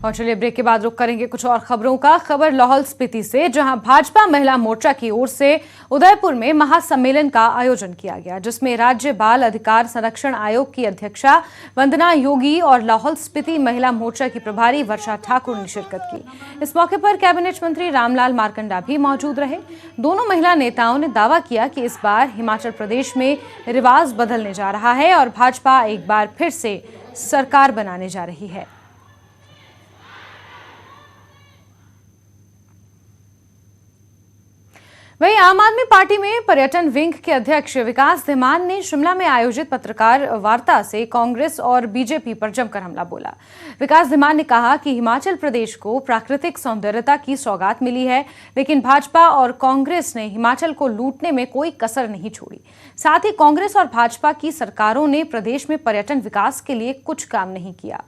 और चलिए ब्रेक के बाद रुक करेंगे कुछ और खबरों का। खबर लाहौल स्पीति से, जहां भाजपा महिला मोर्चा की ओर से उदयपुर में महासम्मेलन का आयोजन किया गया, जिसमें राज्य बाल अधिकार संरक्षण आयोग की अध्यक्षा वंदना योगी और लाहौल स्पीति महिला मोर्चा की प्रभारी वर्षा ठाकुर ने शिरकत की। इस मौके पर कैबिनेट मंत्री रामलाल मारकंडा भी मौजूद रहे। दोनों महिला नेताओं ने दावा किया कि इस बार हिमाचल प्रदेश में रिवाज बदलने जा रहा है और भाजपा एक बार फिर से सरकार बनाने जा रही है। वहीं आम आदमी पार्टी में पर्यटन विंग के अध्यक्ष विकास धीमान ने शिमला में आयोजित पत्रकार वार्ता से कांग्रेस और बीजेपी पर जमकर हमला बोला। विकास धीमान ने कहा कि हिमाचल प्रदेश को प्राकृतिक सौंदर्यता की सौगात मिली है, लेकिन भाजपा और कांग्रेस ने हिमाचल को लूटने में कोई कसर नहीं छोड़ी। साथ ही कांग्रेस और भाजपा की सरकारों ने प्रदेश में पर्यटन विकास के लिए कुछ काम नहीं किया।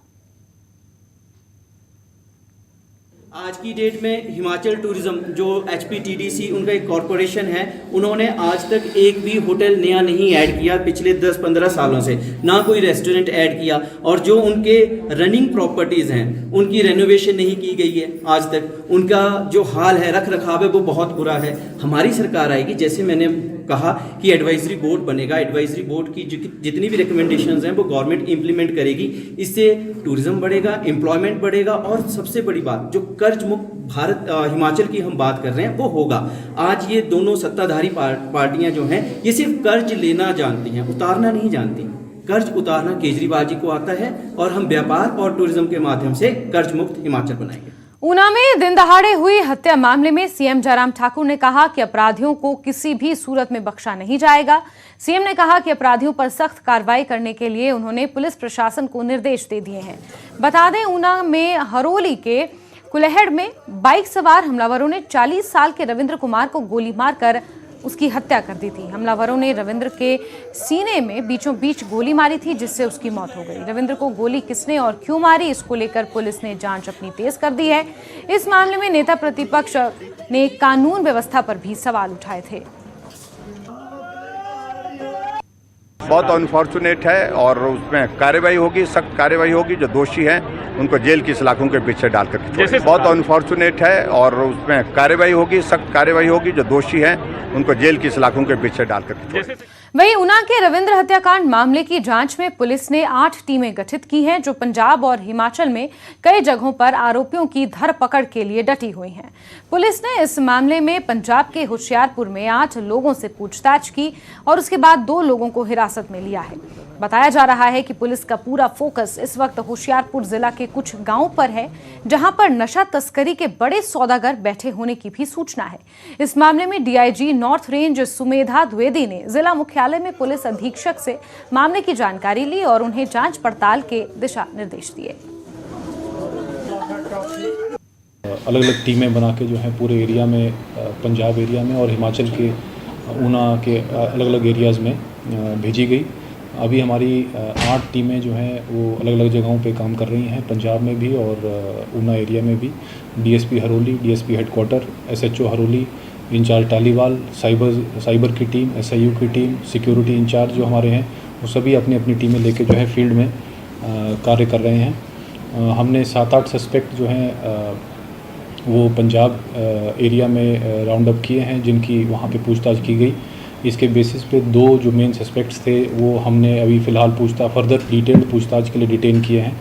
आज की डेट में हिमाचल टूरिज्म जो HPTDC उनका एक कॉरपोरेशन है, उन्होंने आज तक एक भी होटल नया नहीं ऐड किया पिछले 10-15 सालों से, ना कोई रेस्टोरेंट ऐड किया, और जो उनके रनिंग प्रॉपर्टीज़ हैं उनकी रेनोवेशन नहीं की गई है आज तक। उनका जो हाल है, रख रखाव है, वो बहुत बुरा है। हमारी सरकार आएगी, जैसे मैंने कहा कि एडवाइजरी बोर्ड बनेगा, एडवाइजरी बोर्ड की जितनी भी रिकमेंडेशंस हैं वो गवर्नमेंट इंप्लीमेंट करेगी। इससे टूरिज्म बढ़ेगा, एम्प्लॉयमेंट बढ़ेगा, और सबसे बड़ी बात जो कर्ज मुक्त भारत हिमाचल की हम बात कर रहे हैं वो होगा। आज ये दोनों सत्ताधारी पार्टियां जो हैं ये सिर्फ कर्ज लेना जानती हैं, उतारना नहीं जानती। कर्ज उतारना केजरीवाल जी को आता है, और हम व्यापार और टूरिज्म के माध्यम से कर्ज मुक्त हिमाचल बनाएंगे। ऊना में दिन दहाड़े हुई हत्या मामले में सीएम जयराम ठाकुर ने कहा कि अपराधियों को किसी भी सूरत में बख्शा नहीं जाएगा। सीएम ने कहा कि अपराधियों पर सख्त कार्रवाई करने के लिए उन्होंने पुलिस प्रशासन को निर्देश दे दिए हैं। बता दें, ऊना में हरोली के कुल्हेड़ में बाइक सवार हमलावरों ने 40 साल के रविंद्र कुमार को गोली मारकर उसकी हत्या कर दी थी। हमलावरों ने रविंद्र के सीने में बीचों बीच गोली मारी थी, जिससे उसकी मौत हो गई। रविंद्र को गोली किसने और क्यों मारी, इसको लेकर पुलिस ने जांच अपनी तेज कर दी है। इस मामले में नेता प्रतिपक्ष ने कानून व्यवस्था पर भी सवाल उठाए थे। बहुत अनफॉर्चुनेट है, और उसमें कार्रवाई होगी, सख्त कार्रवाई होगी। जो दोषी हैं उनको जेल की सलाखों के पीछे डालकर जैसे बहुत अनफॉर्चुनेट है, और उसमें कार्रवाई होगी, सख्त कार्रवाई होगी। जो दोषी हैं उनको जेल की सलाखों के पीछे डालकर। वहीं ऊना के रविंद्र हत्याकांड मामले की जांच में पुलिस ने 8 टीमें गठित की हैं, जो पंजाब और हिमाचल में कई जगहों पर आरोपियों की धरपकड़ के लिए डटी हुई हैं। पुलिस ने इस मामले में पंजाब के होशियारपुर में 8 लोगों से पूछताछ की और उसके बाद 2 लोगों को हिरासत में लिया है। बताया जा रहा है कि पुलिस का पूरा फोकस इस वक्त होशियारपुर जिला के कुछ गांवों पर है, जहां पर नशा तस्करी के बड़े सौदागर बैठे होने की भी सूचना है। इस मामले में DIG north range Sumedha Dwivedi ने जिला मुख्यालय में पुलिस अधीक्षक से मामले की जानकारी ली और उन्हें जांच पड़ताल के दिशा निर्देश दिए। अलग अलग टीमें बना के जो है पूरे एरिया में, पंजाब एरिया में और हिमाचल के ऊना के अलग अलग एरियाज़ में भेजी गई। अभी हमारी 8 टीमें जो हैं वो अलग अलग जगहों पे काम कर रही हैं, पंजाब में भी और ऊना एरिया में भी। DSP Haroli, DSP headquarter, SHO Haroli, in charge Taliwal, cyber की टीम, SIU की टीम, सिक्योरिटी इंचार्ज जो हमारे हैं, वो सभी अपनी अपनी टीमें लेके जो है फील्ड में कार्य कर रहे हैं। हमने 7-8 सस्पेक्ट जो हैं वो पंजाब एरिया में राउंड अप किए हैं, जिनकी वहाँ पे पूछताछ की गई। इसके बेसिस पे 2 जो मेन सस्पेक्ट्स थे वो हमने अभी फ़िलहाल फर्दर डिटेल्ड पूछताछ के लिए डिटेन किए हैं।